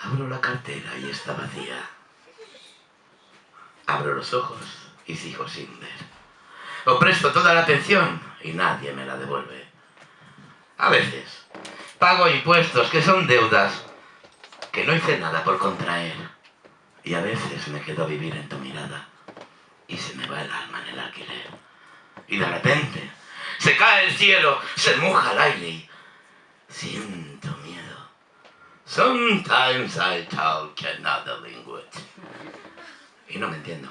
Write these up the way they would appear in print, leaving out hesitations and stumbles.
Abro la cartera y está vacía. Abro los ojos y sigo sin ver. O presto toda la atención y nadie me la devuelve. A veces pago impuestos que son deudas que no hice nada por contraer. Y a veces me quedo a vivir en tu mirada y se me va el alma en el alquiler. Y de repente se cae el cielo, se moja el aire y siento miedo. Sometimes I talk another language. Y no me entiendo.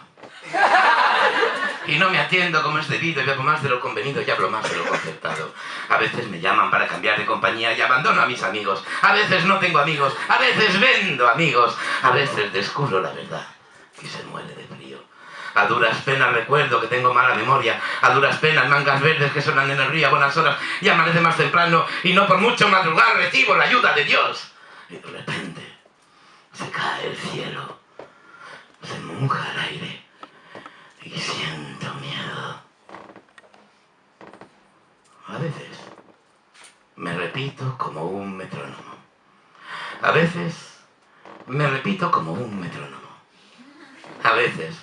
Y no me atiendo como es debido y bebo más de lo convenido y hablo más de lo concertado. A veces me llaman para cambiar de compañía y abandono a mis amigos. A veces no tengo amigos, a veces vendo amigos. A veces descubro la verdad y se muere de frío. A duras penas recuerdo que tengo mala memoria. A duras penas mangas verdes que suenan en el río a buenas horas y amanece más temprano y no por mucho madrugar recibo la ayuda de Dios. Y de repente se cae el cielo, se moja el aire y siento miedo. A veces me repito como un metrónomo. A veces me repito como un metrónomo. A veces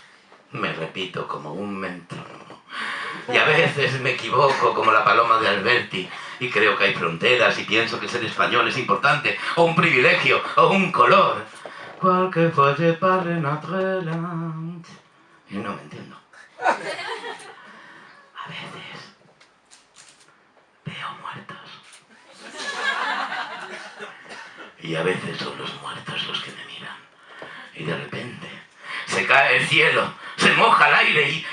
me repito como un metrónomo. Y a veces me equivoco como la paloma de Alberti y creo que hay fronteras y pienso que ser español es importante, o un privilegio, o un color. Quelquefois je parle notre langue. Y no me entiendo. A veces veo muertos. Y a veces son los muertos los que me miran. Y de repente se cae el cielo, se moja el aire y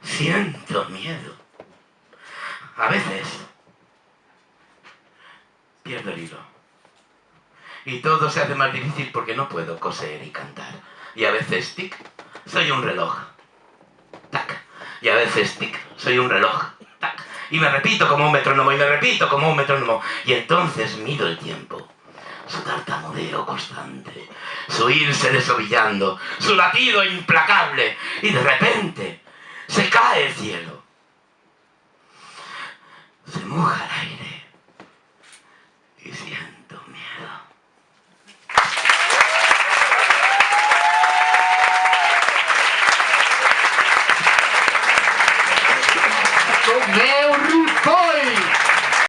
siento miedo. A veces pierdo el hilo. Y todo se hace más difícil porque no puedo coser y cantar. Y a veces, tic, soy un reloj. Tac. Y a veces, tic, soy un reloj. Tac. Y me repito como un metrónomo, y me repito como un metrónomo. Y entonces mido el tiempo. Su tartamudeo constante, su irse desovillando, su latido implacable. Y de repente se cae el cielo. Se moja el aire. Y siento